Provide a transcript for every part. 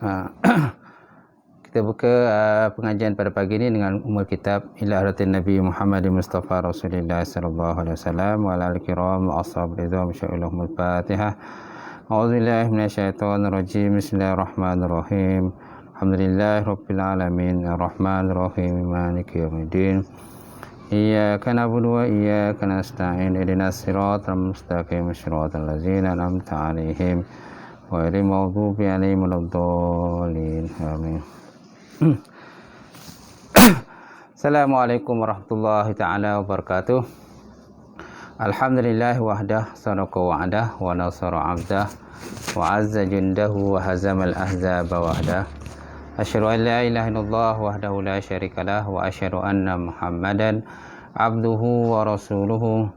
Ah, Kita buka pengajian pada pagi ini dengan umul kitab ila haratin Nabi Muhammad Mustafa Rasulullah sallallahu alaihi wasallam wa alihi kiram ashab ridwan insyaallah. Al-Fatihah. A'udzubillahi minasyaitonir rajim. Bismillahirrahmanirrahim. Alhamdulillahirabbil alamin arrahmanir rahim maliki yaumiddin. Iyyaka na'budu wa iyyaka nasta'in ihdinas siratal mustaqim siratal ladzina an'amta 'alaihim ghairil maghdubi 'alaihim waladdallin. Amin. Assalamualaikum warahmatullahi ta'ala wabarakatuh. Alhamdulillah wahdah sadaqa wa'dah wa nasara 'abdah wa 'azza jundahu wa hazamal ahzaba wahdah. Asyhadu an la ilaha illallah wahdahu la syarikalah wa asyhadu anna Muhammadan abduhu wa rasuluhu.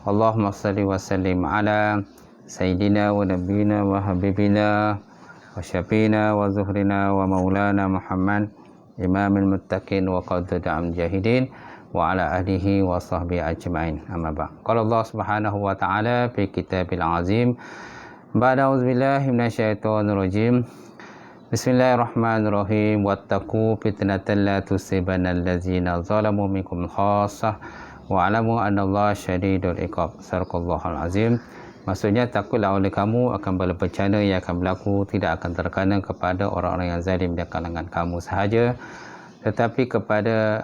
Allahumma shalli wa sallim ala sayyidina wa nabiyyina wa habibina wa syafiina wa zuhrina wa maulana Muhammad imamil muttaqin wa qaddatul jahidin wa ala ahlihi wa sahbihi ajma'in. Amma ba'd. Qala Allah Subhanahu wa ta'ala fi kitabil azim ba'da auzubillahi minasyaitonir rajim. Bismillahirrahmanirrahim. Wattaqu fitnatan la tusibanna allazina zalamu minkum khassah wa alamu annallaha syadidul iqab. Sadaqallahul azim. Maksudnya, takutlah oleh kamu akan bala bencana yang akan berlaku tidak akan terkena kepada orang-orang yang zalim di kalangan kamu sahaja, tetapi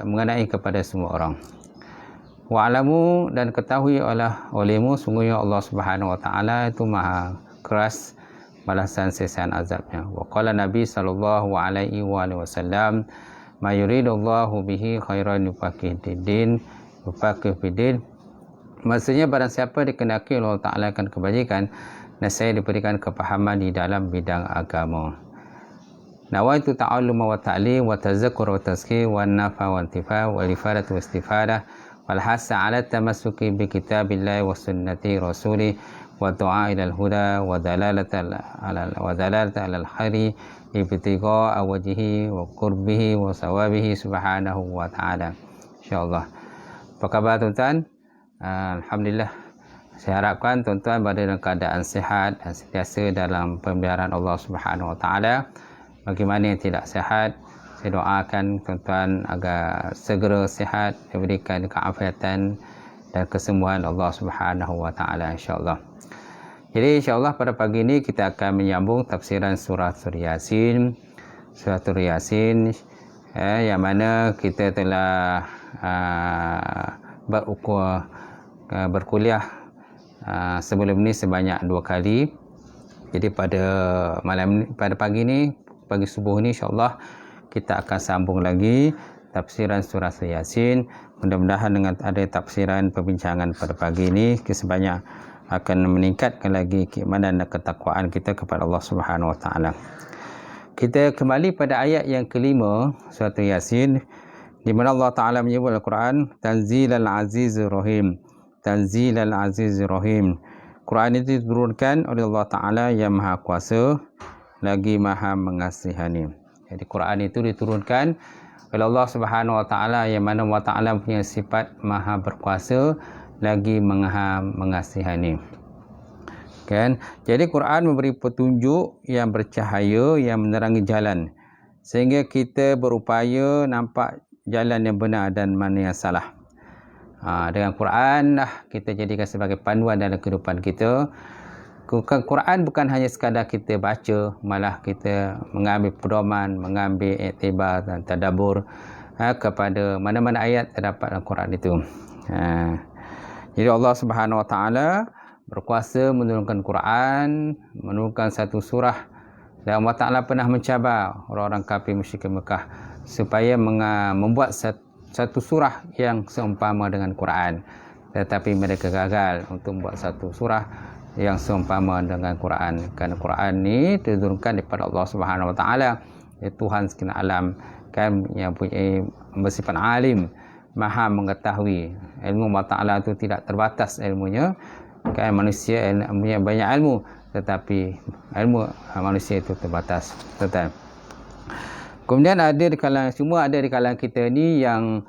mengenai kepada semua orang. Wa'lamu, dan ketahui olehmu sungguhnya Allah Subhanahu wa taala itu maha keras balasan siksaan azabnya. Wa qala Nabi sallallahu alaihi wasallam, "Ma yuridullahu bihi khairan yufaqihu fid-din." Maksudnya, barang siapa dikehendaki Allah Ta'ala akan kebajikan, nescaya diberikan kepahaman di dalam bidang agama. Nawaitu ta'alluma wa ta'lim wa tazakkur wa tazkir wa nafa wa intifa wa ifadah wa istifadah wal hasa ala tamassuki bi kitabillahi wa sunnati rasuli wa du'a ila al-huda wa dalalata ala al-khairi ibtigha'a wajhihi wa qurbihi wa sawabihi subhanahu wa ta'ala. InsyaAllah. Apa khabar tuan-tuan? Alhamdulillah, saya harapkan tuan-tuan berada dalam keadaan sihat dan sentiasa dalam pemeliharaan Allah Subhanahu wa taala. Bagi mana yang tidak sihat, saya doakan tuan-tuan agar segera sihat, diberikan keafiatan dan kesembuhan Allah Subhanahu wa taala insya-Allah. Jadi insya-Allah pada pagi ini kita akan menyambung tafsiran surah Yasin. Surah Yasin yang mana kita telah berkuliah sebelum ni sebanyak 2 kali. Jadi pada pagi ni, pagi subuh ni insya-Allah kita akan sambung lagi tafsiran surah Yasin. Mudah-mudahan dengan ada tafsiran perbincangan pada pagi ini sebanyak akan meningkatkan lagi keimanan dan ketakwaan kita kepada Allah Subhanahu wa taala. Kita kembali pada ayat yang kelima surah Yasin, di mana Allah Ta'ala menyebut Al-Quran Tanzilal Azizir Rahim. Tanzilal Azizir Rahim. Quran itu diturunkan oleh Allah Ta'ala yang Maha Kuasa lagi Maha Mengasihani. Jadi Quran itu diturunkan oleh Allah Subhanahu Wa Ta'ala yang mana Allah Ta'ala punya sifat Maha Berkuasa lagi Maha Mengasihani. Kan? Jadi Quran memberi petunjuk yang bercahaya yang menerangi jalan sehingga kita berupaya nampak jalan yang benar dan mana yang salah. Dengan Quran kita jadikan sebagai panduan dalam kehidupan kita. Quran bukan hanya sekadar kita baca, malah kita mengambil pedoman, mengambil iktibar dan tadabbur kepada mana-mana ayat terdapat dalam Quran itu. Jadi Allah Subhanahu Wa Taala berkuasa menurunkan Quran, menurunkan satu surah, dan Allah Ta'ala pernah mencabar orang-orang kafir musyrik Mekah supaya membuat satu surah yang seumpama dengan Quran, tetapi mereka gagal untuk membuat satu surah yang seumpama dengan Quran. Kerana Quran ni diturunkan daripada Allah Subhanahu Wa Taala, Tuhan sekalian alam, kan, yang punya bersifat alim, maha mengetahui. Ilmu Allah Ta'ala itu tidak terbatas ilmunya, kan, manusia punya banyak ilmu, tetapi ilmu manusia itu terbatas. Kemudian ada di kalangan kita ni yang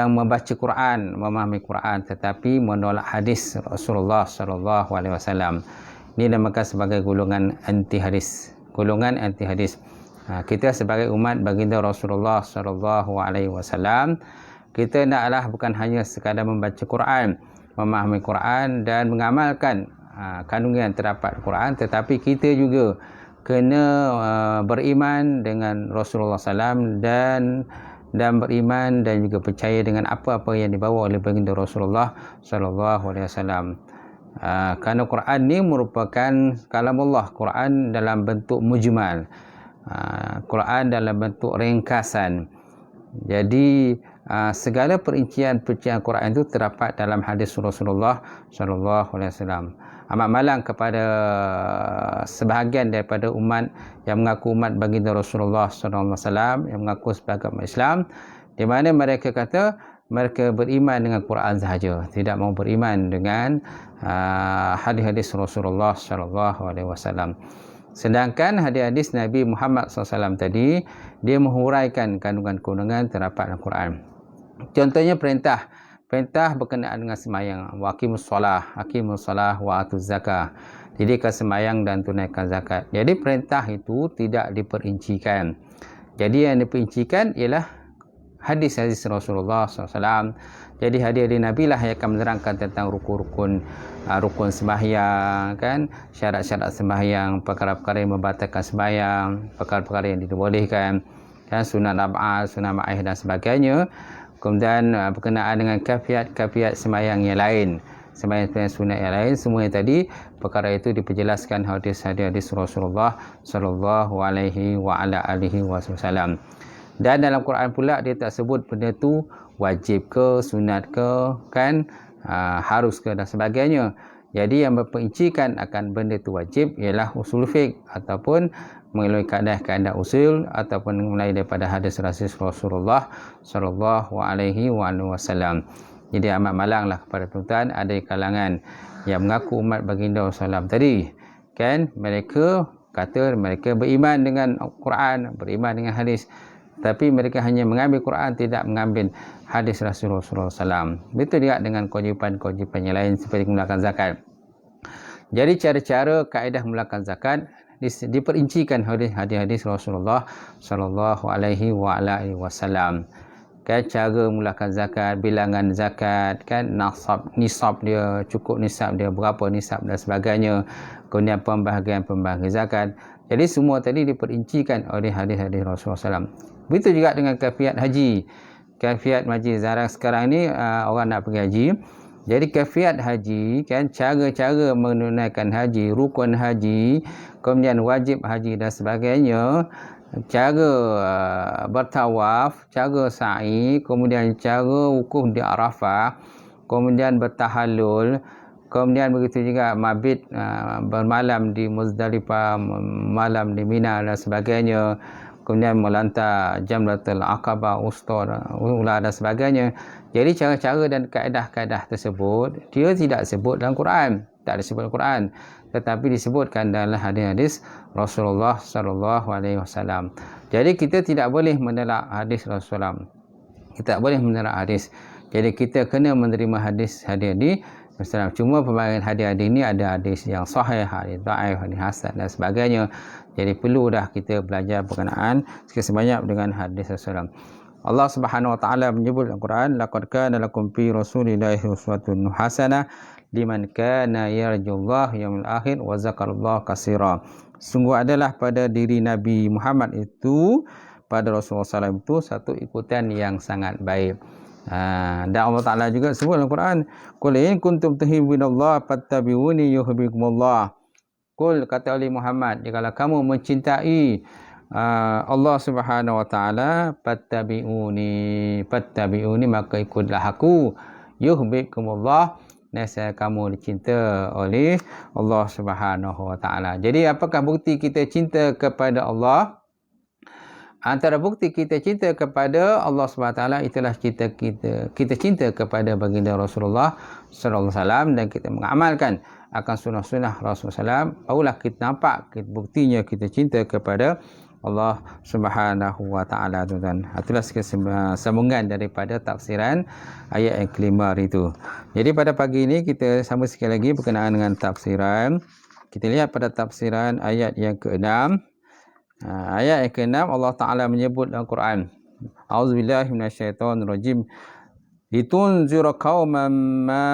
membaca Quran, memahami Quran, tetapi menolak hadis Rasulullah sallallahu alaihi wasallam. Ini dinamakan sebagai golongan anti hadis. Golongan anti hadis. Kita sebagai umat baginda Rasulullah sallallahu alaihi wasallam, kita naklah bukan hanya sekadar membaca Quran, memahami Quran dan mengamalkan kandungan yang terdapat Quran, tetapi kita juga kena beriman dengan Rasulullah SAW dan beriman dan juga percaya dengan apa-apa yang dibawa oleh baginda Rasulullah sallallahu alaihi wasallam. Kerana Quran ni merupakan kalam Allah, Quran dalam bentuk mujmal, Quran dalam bentuk ringkasan. Jadi segala perincian Quran itu terdapat dalam hadis Rasulullah sallallahu alaihi wasallam. Amat malang kepada sebahagian daripada umat yang mengaku umat baginda Rasulullah sallallahu alaihi wasallam, yang mengaku sebagai umat Islam, di mana mereka kata mereka beriman dengan Quran sahaja, tidak mau beriman dengan hadis-hadis Rasulullah sallallahu alaihi wasallam. Sedangkan hadis-hadis Nabi Muhammad SAW tadi, dia menghuraikan kandungan-kandungan terdapat dalam Quran. Contohnya perintah berkenaan dengan sembahyang, wa aqimus solah wa atuz zakah, dirikan sembahyang dan tunaikan zakat. Jadi perintah itu tidak diperincikan. Jadi yang diperincikan ialah hadis-hadis Rasulullah SAW. Jadi hadis-hadis Nabi lah yang akan menerangkan tentang rukun sembahyang, kan, syarat-syarat sembahyang, perkara-perkara yang membatalkan sembahyang, perkara-perkara yang dibolehkan, kan, sunat ab'ad, sunat ma'ih dan sebagainya. Kemudian berkenaan dengan kafiat sembahyang yang lain, sembahyang sunat yang lain, semua yang tadi, perkara itu diperjelaskan hadis-hadis Rasulullah sallallahu alaihi wa ala alihi wasallam. Dan dalam Quran pula dia tak sebut benda tu wajib ke, sunat ke, kan, harus ke dan sebagainya. Jadi yang memperincikan akan benda tu wajib ialah usul fiqh ataupun melalui kaedah-kaedah usul ataupun mulai daripada hadis Rasulullah sallallahu alaihi wasallam. Jadi amat malanglah kepada tuan-tuan ada kalangan yang mengaku umat baginda Rasulullah tadi, kan, mereka kata mereka beriman dengan Quran, beriman dengan hadis, tapi mereka hanya mengambil Quran, tidak mengambil hadis Rasulullah SAW. Betul juga dengan kewajipan-kewajipan yang lain seperti mengeluarkan zakat. Jadi cara-cara kaedah mengeluarkan zakat diperincikan hadis-hadis Rasulullah sallallahu alaihi wasallam. Kan, cara mengeluarkan zakat, bilangan zakat, kan, nisab dia, cukup nisab dia, berapa nisab dan sebagainya. Kemudian pembahagian zakat. Jadi semua tadi diperincikan oleh hadis-hadis Rasulullah SAW. Begitu juga dengan kafiat haji. Kafiat haji sekarang ni orang nak pergi haji. Jadi kafiat haji, kan, cara-cara menunaikan haji, rukun haji, kemudian wajib haji dan sebagainya, cara bertawaf, cara sa'i, kemudian cara wukuf di Arafah, kemudian bertahallul, kemudian begitu juga mabit, bermalam di Muzdalifah, malam di Mina dan sebagainya, kemudian melantar Jamratul Aqabah, Ula dan sebagainya. Jadi cara-cara dan kaedah-kaedah tersebut dia tidak sebut dalam Quran, tak disebut dalam Quran, tetapi disebutkan dalam hadis-hadis Rasulullah sallallahu alaihi wasallam. Jadi kita tidak boleh menolak hadis Rasulullah. Kita tak boleh menolak hadis. Jadi kita kena menerima hadis-hadis ini. Cuma pembagian hadis-hadis ini ada hadis yang sahih, hadis dhaif, hadis hasan dan sebagainya. Jadi perlu dah kita belajar berkenaan sebanyak dengan hadis Rasulullah. Allah Subhanahu wa taala menyebut dalam Quran, laqad kana lakum fi rasulillahi uswatun hasanah liman kana yarjullaha yaumil akhir wa zakarallaha katsira. Sungguh adalah pada diri Nabi Muhammad itu, pada Rasulullah SAW itu satu ikutan yang sangat baik. Dan Allah Ta'ala juga sebut dalam Quran, qul in kuntum tuhibbunallah fattabi'uni yuhibbukumullah. Qul, kata oleh Muhammad, jika kamu mencintai Allah Subhanahu wa taala, fattabi'uni, maka ikutlah aku, yuhibbukumullah, nescaya kamu dicinta oleh Allah Subhanahu wa taala. Jadi apakah bukti kita cinta kepada Allah? Antara bukti kita cinta kepada Allah Subhanahu wa taala itulah kita cinta kepada baginda Rasulullah sallallahu alaihi wasallam dan kita mengamalkan akan sunnah-sunnah Rasulullah SAW. Barulah kita nampak buktinya kita cinta kepada Allah Subhanahu wa taala, tuan-tuan. Itulah sambungan daripada tafsiran ayat yang kelima itu. Jadi pada pagi ini kita sambung sekali lagi berkenaan dengan tafsiran. Kita lihat pada tafsiran ayat yang ke-6. Ayat yang ke-6 Allah Ta'ala menyebut dalam Quran. A'udzubillahi minasyaitonirrajim. Litunzira qauman ma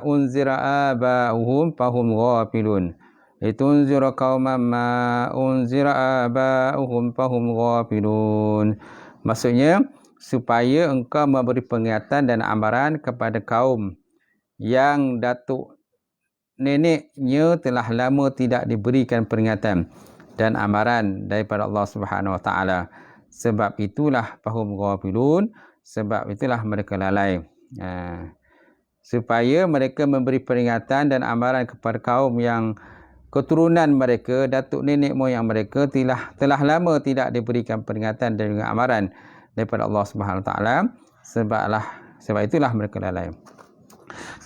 unzira aba'uhum fahum ghafilun. Litunzira qauman ma unzira aba'uhum fahum ghafilun. Maksudnya supaya engkau memberi peringatan dan amaran kepada kaum yang datuk neneknya telah lama tidak diberikan peringatan dan amaran daripada Allah Subhanahu Wa Taala. Sebab itulah fahum ghafilun, sebab itulah mereka lalai. Supaya mereka memberi peringatan dan amaran kepada kaum yang keturunan mereka, datuk nenek moyang mereka telah lama tidak diberikan peringatan dan juga amaran daripada Allah Subhanahu Wa Taala. Sebab itulah mereka lalai.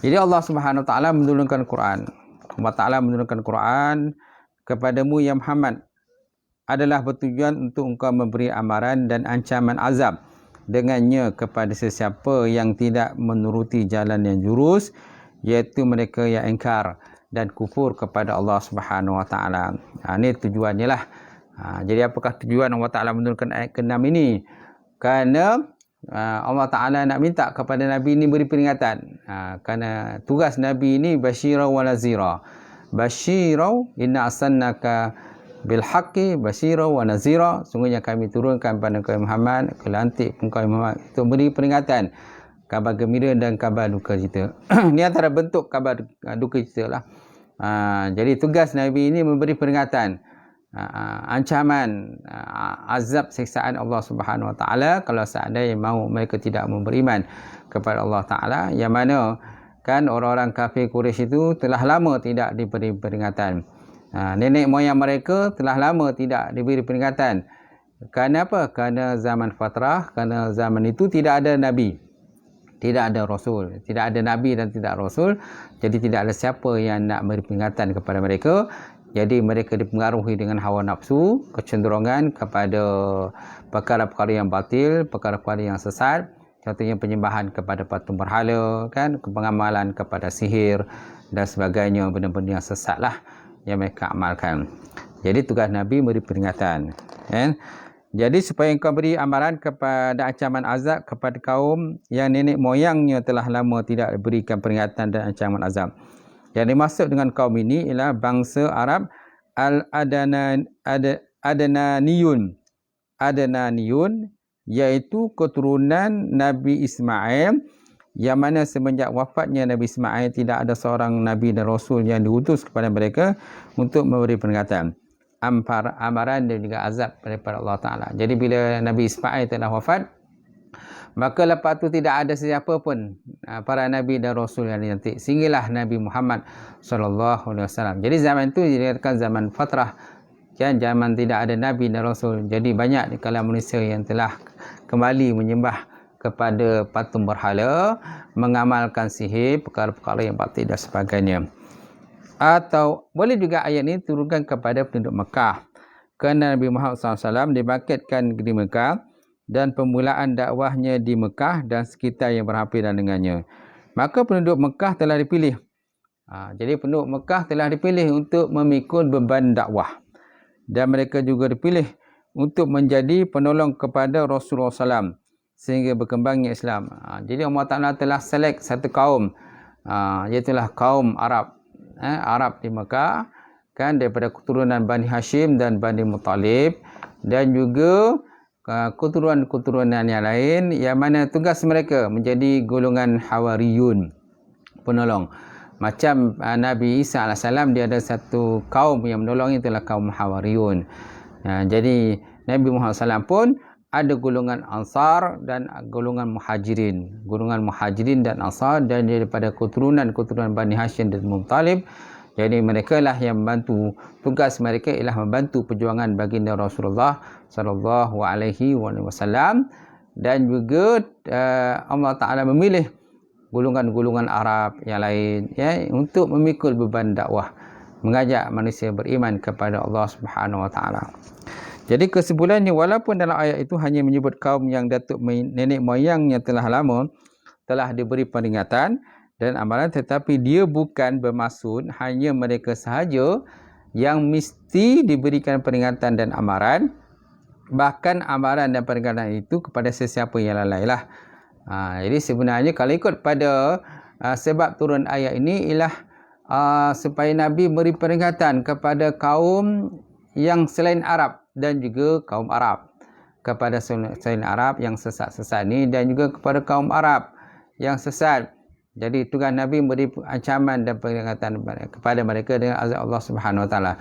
Jadi Allah Subhanahu Wa Taala menurunkan Quran. Allah Taala menurunkan Quran kepadamu ya Muhammad adalah bertujuan untuk engkau memberi amaran dan ancaman azab dengannya kepada sesiapa yang tidak menuruti jalan yang lurus, iaitu mereka yang ingkar dan kufur kepada Allah Subhanahu Wa Taala. Ini tujuannya lah. Jadi apakah tujuan Allah Taala menurunkan ayat ke-6 ini? Kerana Allah Taala nak minta kepada Nabi ini beri peringatan. Kerana tugas Nabi ini basyira wa nazira. Basyira inna arsalnaka bil haqqi basyira wa nazira. Sungguhnya kami turunkan pada Nabi Muhammad, kelantik Nabi Muhammad untuk beri peringatan, kabar gembira dan kabar duka cita. Ini antara bentuk kabar duka cita lah. Jadi tugas Nabi ini memberi peringatan, ancaman, azab siksaan Allah Subhanahu Wa Taala kalau seandainya mahu mereka tidak beriman kepada Allah Taala, yang mana kan orang-orang kafir Quraisy itu telah lama tidak diberi peringatan. Nenek moyang mereka telah lama tidak diberi peringatan. Kerana apa? Kerana zaman fatrah, kerana zaman itu tidak ada Nabi, tidak ada Rasul, tidak ada Nabi dan tidak Rasul. Jadi tidak ada siapa yang nak beri peringatan kepada mereka. Jadi mereka dipengaruhi dengan hawa nafsu, kecenderungan kepada perkara-perkara yang batil, perkara-perkara yang sesat. Contohnya penyembahan kepada patung berhala, kan, pengamalan kepada sihir dan sebagainya, benda-benda yang sesat lah yang mereka amalkan. Jadi tugas Nabi beri peringatan, kan? Jadi supaya engkau beri amaran kepada ancaman azab kepada kaum yang nenek moyangnya telah lama tidak diberikan peringatan dan ancaman azab. Yang dimaksud dengan kaum ini ialah bangsa Arab Al-Adnaniyun. Adnaniyun iaitu keturunan Nabi Ismail, yang mana semenjak wafatnya Nabi Ismail tidak ada seorang Nabi dan Rasul yang diutus kepada mereka untuk memberi peringatan, amaran dan juga azab daripada Allah Ta'ala. Jadi bila Nabi Ismail telah wafat, maka lepas tu tidak ada sesiapa pun para Nabi dan Rasul yang dilantik, sehinggalah Nabi Muhammad SAW. Jadi zaman itu dikatakan zaman fatrah, kan, zaman tidak ada Nabi dan Rasul. Jadi banyak di kalangan manusia yang telah kembali menyembah kepada patung berhala, mengamalkan sihir, perkara-perkara yang batil dan sebagainya. Atau boleh juga ayat ini turunkan kepada penduduk Mekah, kerana Nabi Muhammad SAW dibangkitkan di Mekah dan permulaan dakwahnya di Mekah dan sekitar yang berhampiran dengannya. Maka penduduk Mekah telah dipilih. Jadi penduduk Mekah telah dipilih untuk memikul beban dakwah, dan mereka juga dipilih untuk menjadi penolong kepada Rasulullah SAW sehingga berkembangnya Islam. Jadi Allah Ta'ala telah select satu kaum, iaitulah kaum Arab, Arab di Mekah, kan, daripada keturunan Bani Hashim dan Bani Muttalib, dan juga keturunan-keturunan yang lain, yang mana tugas mereka menjadi golongan Hawariyun, penolong. Macam Nabi Isa AS, dia ada satu kaum yang menolong, itulah kaum Hawariyun. Jadi Nabi Muhammad SAW pun ada golongan Ansar dan golongan Muhajirin. Golongan Muhajirin dan Ansar, dan daripada keturunan Bani Hashim dan Muttalib. Jadi mereka lah yang membantu, tugas mereka ialah membantu perjuangan baginda Rasulullah sallallahu alaihi wasallam. Dan juga Allah Ta'ala memilih golongan-golongan Arab yang lain, ya, untuk memikul beban dakwah, mengajak manusia beriman kepada Allah Subhanahu Wa Ta'ala. Jadi kesimpulannya, walaupun dalam ayat itu hanya menyebut kaum yang datuk nenek moyangnya telah lama telah diberi peringatan dan amalan, tetapi dia bukan bermaksud hanya mereka sahaja yang mesti diberikan peringatan dan amaran, bahkan amaran dan peringatan itu kepada sesiapa yang lalai lah. Jadi sebenarnya kalau ikut pada sebab turun ayat ini ialah supaya Nabi beri peringatan kepada kaum yang selain Arab dan juga kaum Arab. Kepada selain Arab yang sesat-sesat ni dan juga kepada kaum Arab yang sesat. Jadi tugas Nabi memberi ancaman dan peringatan kepada mereka dengan azab Allah Subhanahu Wa Taala.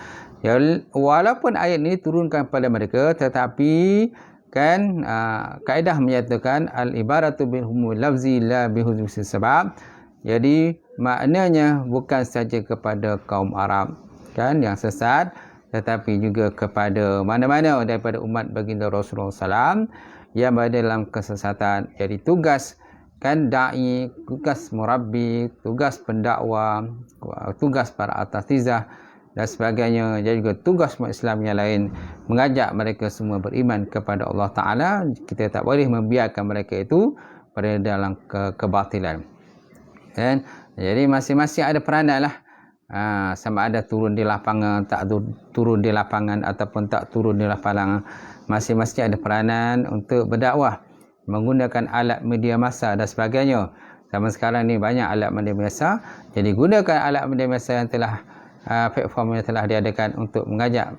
Ya, walaupun ayat ini turunkan kepada mereka, tetapi kan kaedah menyatakan al ibaratu bil humul lafzi la bi hudusi sebab. Jadi maknanya bukan saja kepada kaum Arab kan yang sesat, tetapi juga kepada mana-mana daripada umat baginda Rasulullah SAW yang berada dalam kesesatan. Jadi tugas kan da'i, tugas murabbi, tugas pendakwa, tugas para asatizah dan sebagainya, dan juga tugas umat Islam yang lain mengajak mereka semua beriman kepada Allah Ta'ala. Kita tak boleh membiarkan mereka itu berada dalam kebatilan. Dan jadi masing-masing ada peranan lah. Sama ada turun di lapangan, tak turun di lapangan ataupun tak turun di lapangan, masing-masing ada peranan untuk berdakwah menggunakan alat media massa dan sebagainya. Zaman sekarang ni banyak alat media massa, jadi gunakan alat media massa yang telah platform yang telah diadakan untuk mengajak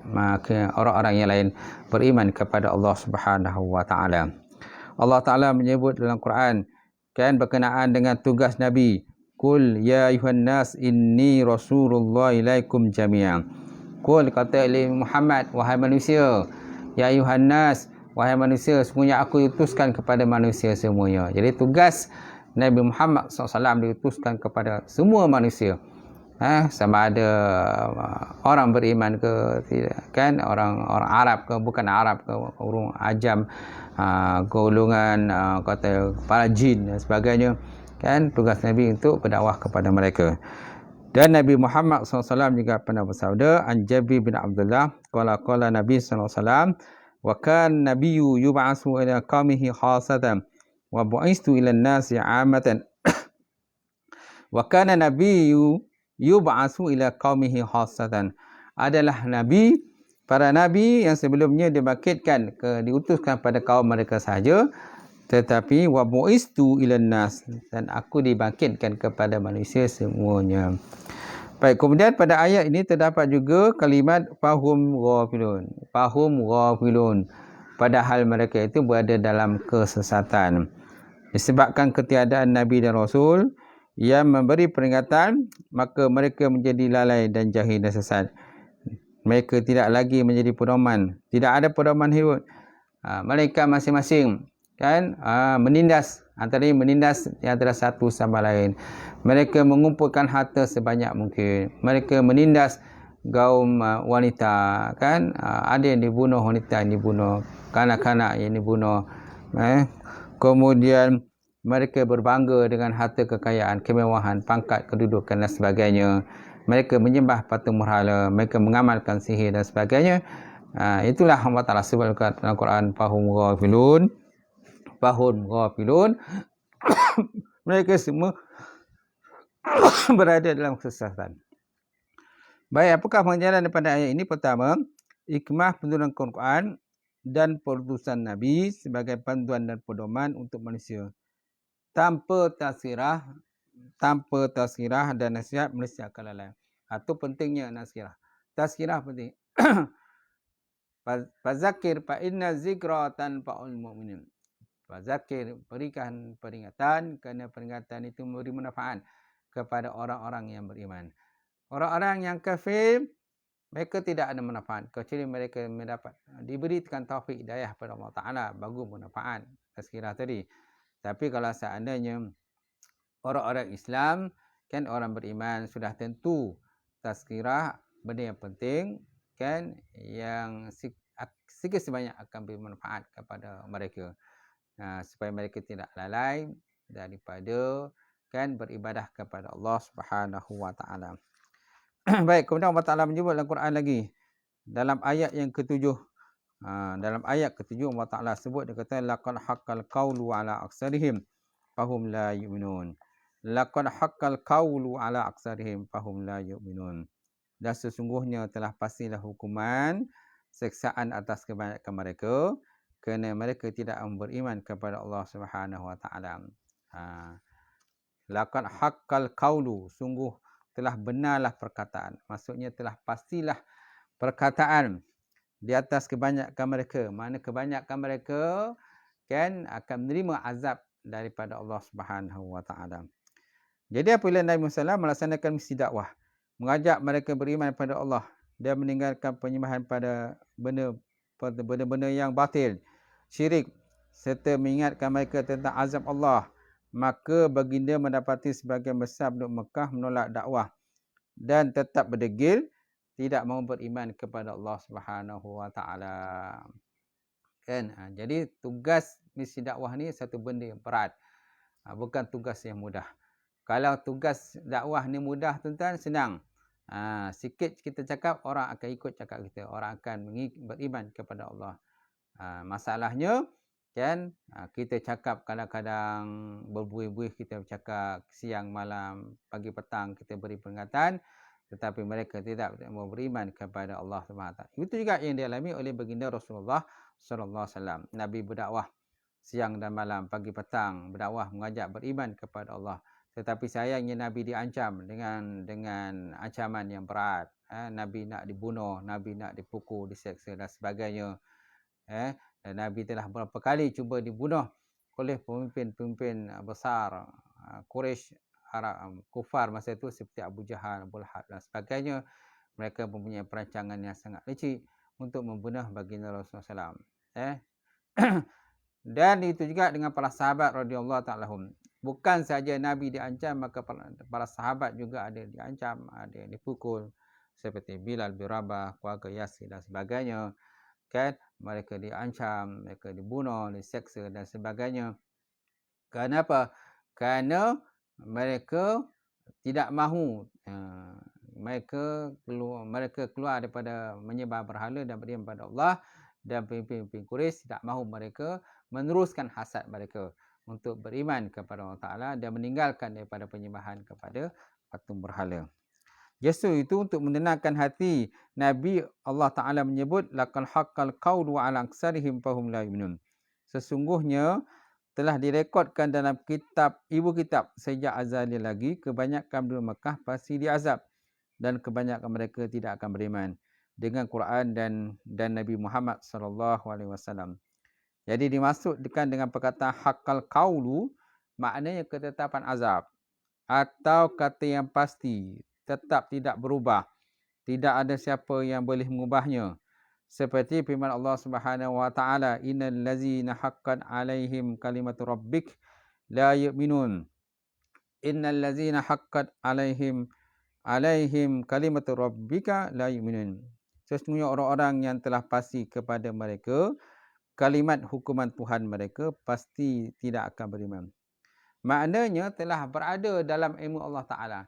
orang-orang yang lain beriman kepada Allah Subhanahu Wa Taala. Allah Taala menyebut dalam Quran kan berkenaan dengan tugas Nabi, Qul ya ayuhan nas inni rasulullah ilaikum jami'an. Qul, kata oleh Muhammad, wahai manusia, ya ayuhan nas, wahai manusia, sesungguhnya aku diutuskan kepada manusia semuanya. Jadi tugas Nabi Muhammad SAW diutuskan kepada semua manusia. Sama ada orang beriman ke tidak, kan orang Arab ke bukan Arab ke, orang ajam, golongan kata para jin dan sebagainya, kan tugas Nabi untuk berdakwah kepada mereka. Dan Nabi Muhammad SAW juga pernah bersabda, an Jabir bin Abdullah qala Nabi SAW, wa kan nabiyyu yub'atsu ila qaumihi khasatan wa bu'istu ila an-nasi 'amatan. Wa kana nabiyyu yub'atsu ila qaumihi khasatan. Adalah nabi, para nabi yang sebelumnya dibangkitkan diutuskan pada kaum mereka sahaja, tetapi wa bu'istu ila an-nas, dan aku dibangkitkan kepada manusia semuanya. Baik, kemudian pada ayat ini terdapat juga kalimat fahum ghafilun. Fahum ghafilun. Padahal mereka itu berada dalam kesesatan. Disebabkan ketiadaan Nabi dan Rasul yang memberi peringatan, maka mereka menjadi lalai dan jahil dan sesat. Mereka tidak lagi menjadi pedoman. Tidak ada pedoman hidup. Mereka masing-masing kan menindas, antaranya menindas antara satu sama lain. Mereka mengumpulkan harta sebanyak mungkin. Mereka menindas kaum wanita, kan ada yang dibunuh, wanita yang dibunuh, kanak-kanak yang dibunuh. Kemudian mereka berbangga dengan harta kekayaan, kemewahan, pangkat, kedudukan dan sebagainya. Mereka menyembah patung berhala, mereka mengamalkan sihir dan sebagainya. Itulah Allah Ta'ala sebut dalam Quran, fahum ghafilun. Fahum ghafilun. Mereka semua berada dalam kesesatan. Baik, apakah pengajaran daripada ayat ini? Pertama, hikmah penurunan Quran dan perutusan Nabi sebagai panduan dan pedoman untuk manusia. Tanpa tazkirah dan nasihat, manusia akan lalai. Itu pentingnya nasihat. Tazkirah penting. Fazakir fa inna zikra tanfa'ul mu'minin. Fazakir, berikan peringatan, kerana peringatan itu memberi manfaat kepada orang-orang yang beriman. Orang-orang yang kafir, mereka tidak ada manfaat kecuali mereka diberikan taufik hidayah pada Allah Ta'ala, bagus manfaat tazkirah tadi. Tapi kalau seandainya orang-orang Islam, kan orang beriman, sudah tentu tazkirah benda yang penting, kan, yang sikit sebanyak akan bermanfaat kepada mereka, supaya mereka tidak lalai daripada kan beribadah kepada Allah Subhanahu Wa Taala. Baik, kemudian Allah Taala menyebut dalam Quran lagi dalam ayat yang ketujuh. Dalam ayat ketujuh Allah Taala sebut, dia kata laqad haqqal qawlu ala aksarihim fahum la yu'minun. Laqad haqqal qawlu ala aksarihim fahum la yu'minun. Dan sesungguhnya telah pastilah hukuman seksaan atas kebanyakan mereka kerana mereka tidak beriman kepada Allah Subhanahu Wa Taala. Laqad haqqal qawlu, sungguh telah benarlah perkataan. Maksudnya telah pastilah perkataan di atas kebanyakan mereka. Mana kebanyakan mereka kan akan menerima azab daripada Allah Subhanahu Wa Taala. Jadi apabila Nabi Muhammad melaksanakan misi dakwah, mengajak mereka beriman pada Allah dan meninggalkan penyembahan pada benda-benda yang batil, syirik, serta mengingatkan mereka tentang azab Allah, maka baginda mendapati sebagian besar penduduk Mekah menolak dakwah dan tetap berdegil tidak mahu beriman kepada Allah Subhanahu Wa Taala. Kan? Jadi tugas misi dakwah ni satu benda yang berat. Bukan tugas yang mudah. Kalau tugas dakwah ni mudah tuan-tuan, senang. Sikit kita cakap, orang akan ikut cakap kita. Orang akan beriman kepada Allah. Masalahnya, kan, kita cakap kadang-kadang berbuih-buih, kita cakap siang, malam, pagi, petang, kita beri peringatan. Tetapi mereka tidak mau beriman kepada Allah SWT. Itu juga yang dialami oleh baginda Rasulullah SAW. Nabi berdakwah siang dan malam, pagi petang, berdakwah mengajak beriman kepada Allah. Tetapi sayangnya Nabi diancam dengan ancaman yang berat. Nabi nak dibunuh, Nabi nak dipukul, diseksa dan sebagainya. Dan Nabi telah berapa kali cuba dibunuh oleh pemimpin-pemimpin besar Quraisy, Arab, kufar masa itu seperti Abu Jahal, Abu Lahab dan sebagainya. Mereka mempunyai perancangan yang sangat licik untuk membunuh baginda Rasulullah SAW. Dan itu juga dengan para sahabat radhiyallahu ta'ala anhum. Bukan saja Nabi diancam, maka para sahabat juga ada diancam, ada yang dipukul seperti Bilal bin Rabah, keluarga Yasir dan sebagainya. Kan, mereka diancam, mereka dibunuh, diseksa dan sebagainya. Kenapa? Kerana mereka tidak mahu mereka keluar daripada menyembah berhala dan beriman pada Allah, dan pemimpin-pemimpin Quraisy tidak mahu mereka meneruskan hasad mereka untuk beriman kepada Allah Ta'ala dan meninggalkan daripada penyembahan kepada patung berhala. Justru itu untuk menenangkan hati Nabi, Allah Ta'ala menyebut laqad haqqal qawlu 'ala aksarihim fahum la yu'minun. Sesungguhnya telah direkodkan dalam ibu kitab sejak azali lagi, kebanyakan penduduk Mekah pasti diazab dan kebanyakan mereka tidak akan beriman dengan Quran dan Nabi Muhammad sallallahu alaihi wasallam. Jadi dimaksudkan dengan perkataan haqqal qawlu, maknanya ketetapan azab atau kata yang pasti, tetap tidak berubah. Tidak ada siapa yang boleh mengubahnya. Seperti firman Allah Subhanahu Wa Taala, innal ladzina haqqat alaihim kalimatu rabbik la yu'minun. Innal ladzina haqqat alaihim kalimatu rabbika la yu'minun. Sesungguhnya orang-orang yang telah pasti kepada mereka kalimat hukuman Tuhan mereka pasti tidak akan beriman. Maknanya telah berada dalam ilmu Allah Ta'ala.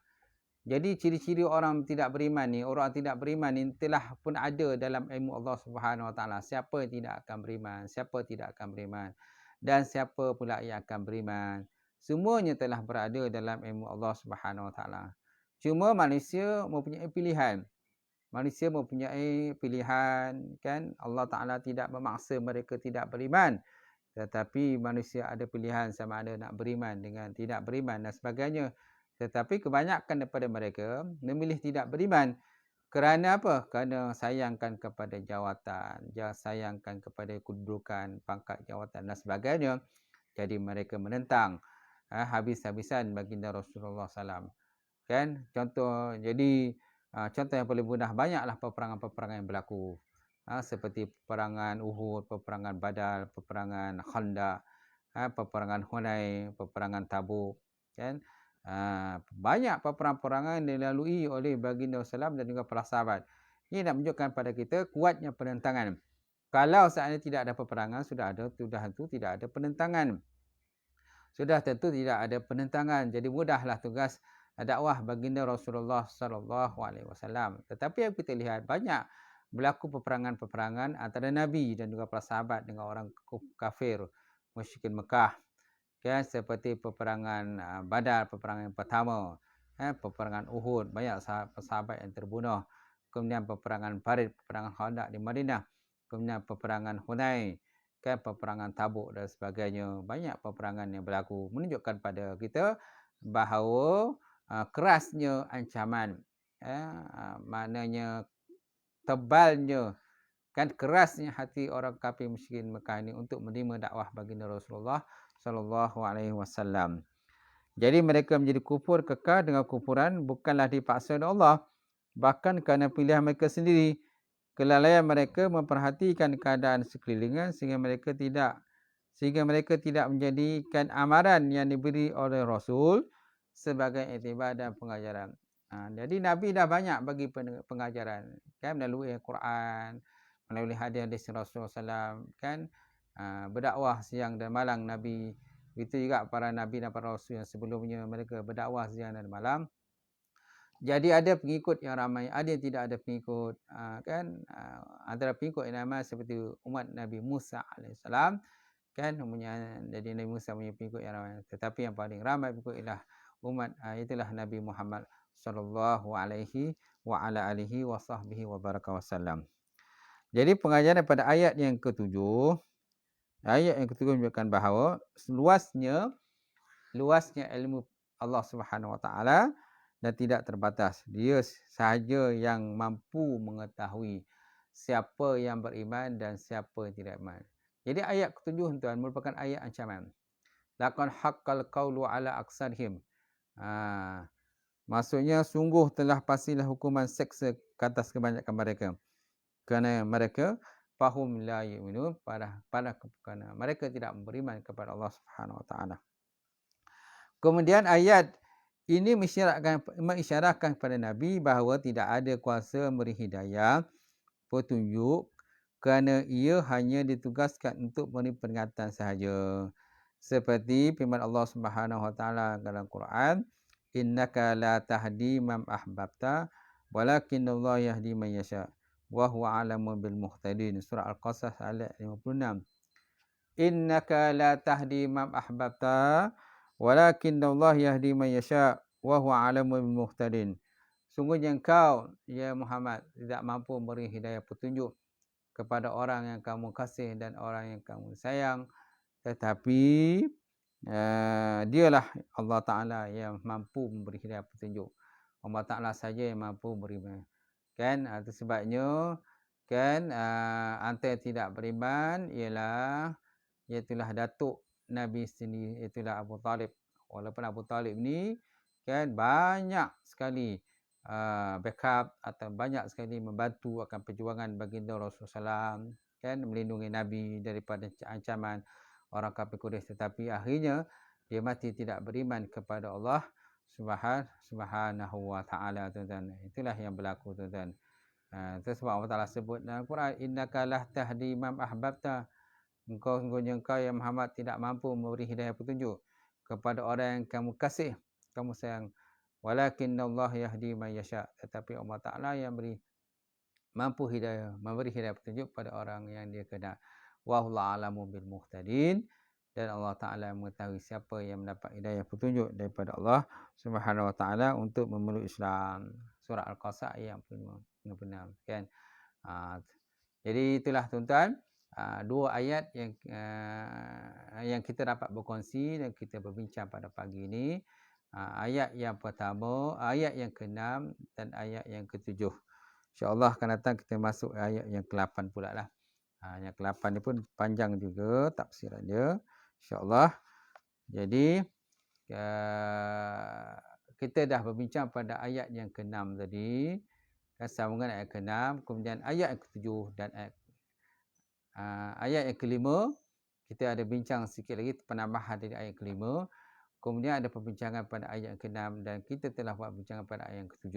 Jadi ciri-ciri orang tidak beriman ni, orang tidak beriman ni telah pun ada dalam ilmu Allah Subhanahu Wa Taala. Siapa yang tidak akan beriman, siapa tidak akan beriman, dan siapa pula yang akan beriman. Semuanya telah berada dalam ilmu Allah Subhanahu Wa Taala. Cuma manusia mempunyai pilihan. Manusia mempunyai pilihan, kan? Allah Ta'ala tidak memaksa mereka tidak beriman. Tetapi manusia ada pilihan sama ada nak beriman dengan tidak beriman dan sebagainya. Tetapi kebanyakan daripada mereka memilih tidak beriman. Kerana apa? Kerana sayangkan kepada jawatan, sayangkan kepada kedudukan, pangkat jawatan dan sebagainya. Jadi mereka menentang habis-habisan baginda Rasulullah SAW. Kan? Contoh, jadi contoh yang paling mudah, banyaklah peperangan-peperangan yang berlaku. Seperti peperangan Uhud, peperangan Badar, peperangan Khandaq, peperangan Hunain, peperangan Tabuk. Kan? Banyak peperangan-peperangan yang dilalui oleh baginda Rasulullah dan juga para sahabat. Ini nak menunjukkan pada kita kuatnya penentangan. Kalau seandainya tidak ada peperangan, sudah tentu tidak ada penentangan. Sudah tentu tidak ada penentangan. Jadi mudahlah tugas dakwah baginda Rasulullah sallallahu alaihi wasallam. Tetapi yang kita lihat banyak berlaku peperangan-peperangan antara Nabi dan juga para sahabat dengan orang kafir musyrikin Mekah. Okay, seperti peperangan Badar, peperangan yang pertama, peperangan Uhud, banyak sahabat yang terbunuh. Kemudian peperangan Farid, peperangan Khandaq di Madinah. kemudian peperangan Hunain, kan, peperangan Tabuk dan sebagainya. Banyak peperangan yang berlaku menunjukkan pada kita bahawa kerasnya ancaman, maknanya tebalnya, kan, kerasnya hati orang kafir musyrikin Mekah ini untuk menerima dakwah baginda Rasulullah sallallahu alaihi wasallam. Jadi mereka menjadi kufur kekal dengan kufuran bukanlah dipaksa oleh Allah, bahkan kerana pilihan mereka sendiri. Kelalaian mereka memperhatikan keadaan sekelilingnya sehingga mereka tidak menjadikan amaran yang diberi oleh Rasul sebagai iktibar dan pengajaran. Jadi Nabi dah banyak bagi pengajaran, kan, melalui Al-Quran, melalui hadis-hadis Rasulullah SAW, kan, berdakwah siang dan malam Nabi. Itu juga para Nabi dan para Rasul yang sebelumnya, mereka berdakwah siang dan malam. Jadi ada pengikut yang ramai, ada yang tidak ada pengikut, kan, antara pengikut yang ramai seperti umat Nabi Musa AS, kan, jadi Nabi Musa punya pengikut yang ramai, tetapi yang paling ramai pengikut ialah umat, itulah Nabi Muhammad sallallahu alaihi wa ala alihi wa sahbihi wa baraka wasallam. Jadi pengajaran pada ayat yang ketujuh menunjukkan bahawa luasnya ilmu Allah Subhanahu wa taala dan tidak terbatas. Dia sahaja yang mampu mengetahui siapa yang beriman dan siapa yang tidak beriman. Jadi ayat ketujuh tuan merupakan ayat ancaman. Laqad haqqal qawlu ala aksarihim. Maksudnya sungguh telah pastilah hukuman seksa ke atas kebanyakan mereka. Kerana mereka fahum la yu'minun, kerana mereka tidak beriman kepada Allah Subhanahu wa taala. Kemudian ayat ini mengisyaratkan kepada Nabi bahawa tidak ada kuasa memberi hidayah, petunjuk, kerana ia hanya ditugaskan untuk memberi peringatan sahaja. Seperti firman Allah Subhanahu wa taala dalam Quran, innaka la tahdi man ahbabta walakinnallaha yahdi man yasha wa huwa alamu bil muhtadin. Surah Al-Qasas ayat 56. Innaka la tahdi man ahbabta walakinnallaha yahdi man yasha wa huwa alamu bil muhtadin. Sungguhnya engkau, ya Muhammad, tidak mampu memberi hidayah petunjuk kepada orang yang kamu kasih dan orang yang kamu sayang, tetapi dialah Allah Ta'ala yang mampu memberi hidayah petunjuk. Allah Ta'ala saja yang mampu memberi, kan. Itu sebabnya, kan, antara tidak beriman ialah iaitulah datuk Nabi sendiri, iaitulah Abu Talib. Walaupun Abu Talib ni, kan, banyak sekali backup atau banyak sekali membantu akan perjuangan baginda Rasulullah SAW, kan, melindungi Nabi daripada ancaman orang kafir Quraisy, tetapi akhirnya dia mati tidak beriman kepada Allah Subhanahu wa taala, tuan-tuan. Itulah yang berlaku, tuan-tuan. Itu sebab Allah Taala sebut dalam Quran, innaka la tahdi man ahbabta. Sungguhnya engkau ya Muhammad tidak mampu memberi hidayah petunjuk kepada orang yang kamu kasih, kamu sayang. Walakinnallaha yahdi man yasha. Tetapi Allah Taala yang memberi hidayah petunjuk pada orang yang dia kehendak. Wallahu a'lamu bil muhtadin. Dan Allah Ta'ala mengetahui siapa yang mendapat hidayah petunjuk daripada Allah Subhanahu Wa Ta'ala untuk memeluk Islam. Surah Al-Qasas ayat 56, kan. Jadi itulah, tuan-tuan, dua ayat yang kita dapat berkongsi dan kita berbincang pada pagi ini. Ayat yang pertama, ayat yang ke-6 dan ayat yang ke-7. InsyaAllah akan datang kita masuk ayat yang ke-8 pula lah. Yang ke-8 ni pun panjang juga tafsiran dia, InsyaAllah. Jadi kita dah berbincang pada ayat yang ke-6 tadi, sambungan ayat ke-6, kemudian ayat yang ke-7 dan ayat yang ke-5 kita ada bincang sikit lagi penambahan dari ayat ke-5. Kemudian ada perbincangan pada ayat yang ke-6 dan kita telah buat bincangan pada ayat yang ke-7.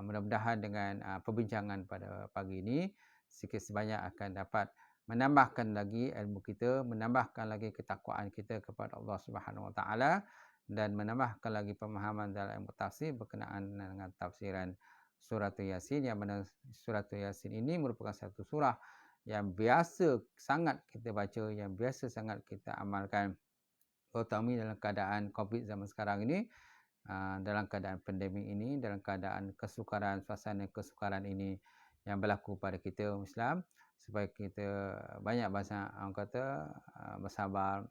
Mudah-mudahan dengan perbincangan pada pagi ini sikit sebanyak akan dapat menambahkan lagi ilmu kita, menambahkan lagi ketakwaan kita kepada Allah Subhanahu Wa Taala dan menambahkan lagi pemahaman dalam ilmu tafsir berkenaan dengan tafsiran surah Yasin, yang mana surah Yasin ini merupakan satu surah yang biasa sangat kita baca, yang biasa sangat kita amalkan, terutama dalam keadaan COVID zaman sekarang ini, dalam keadaan pandemik ini, dalam keadaan kesukaran, suasana kesukaran ini. yang berlaku pada kita Islam, supaya kita banyak bahasa orang kata bersabar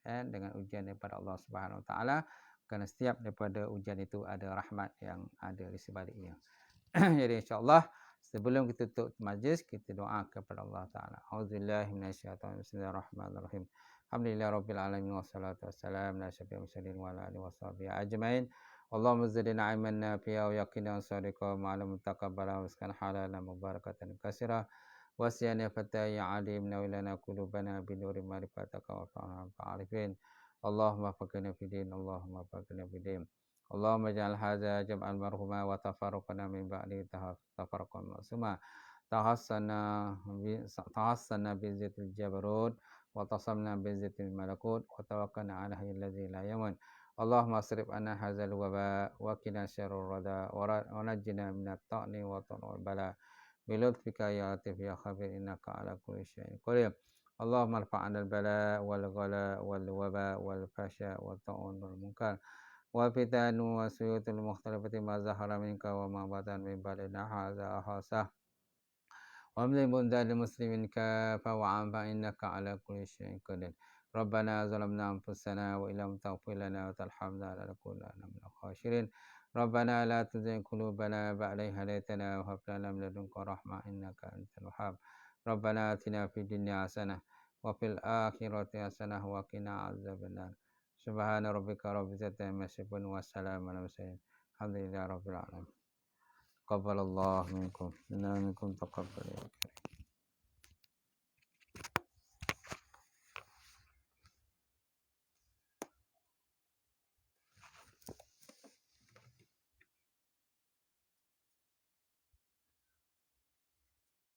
dengan ujian daripada Allah Subhanahu Wa Taala, kerana setiap daripada ujian itu ada rahmat yang ada di sebaliknya. Jadi insya-Allah sebelum kita tutup majlis, kita doa kepada Allah Taala. Auzubillahi minasyaitonir rajim. Bismillahirrahmanirrahim. Alhamdulillahirabbil alamin wassalatu wassalamu ala asyrofil mursalin wa ala alihi washabihi ajmain. Allahumma zidna ilman nafi'a wa yaqinan sadiqa wa ma'luman taqabbala wa rizqan halalan mubarakatan katsira. واسعنا فتى علمنا ولنا قلوبنا بنور معرفتك وفقنا عارفين. اللهم وفقنا في دين، اللهم وفقنا في دين. اللهم اجعل هذا جمعا مرحوما وتفرقنا من بعده تفرقا معصوما. تحصنا بعزة الجبروت وتصمنا بعزة الملكوت وتوكلنا على الحي الذي لا يموت. اللهم اصرف عنا هذا الوباء وقنا شر الردى ونجنا من الطعن والطعن والبلاء بلطفك يا لطيف يا خبير إنك على كل شيء قدير. اللهم ارفع عنا البلاء والغلاء والوباء والفحشاء والطاعون والمنكر والفتن والسيوط المختلفة ما ظهر منك وما بطن من بلدنا هذا خاصة ومن بلدان المسلمين كافة وعامة فإنك على كل شيء قدير. ربنا ظلمنا أنفسنا وإن لم تغفر لنا وترحمنا لنكونن من الخاسرين. ربنا لا تزغ قلوبنا بعد إذ هديتنا وهب لنا من لدنك رحمة إنك أنت الوهاب. ربنا آتنا في الدنيا حسنة وفي الآخرة حسنة وقنا عذاب النار. سبحان ربك رب العزة عما يصفون والسلام على المرسلين الحمد لله رب العالمين. تقبل الله منكم إنا منكم تقبل يا كريم.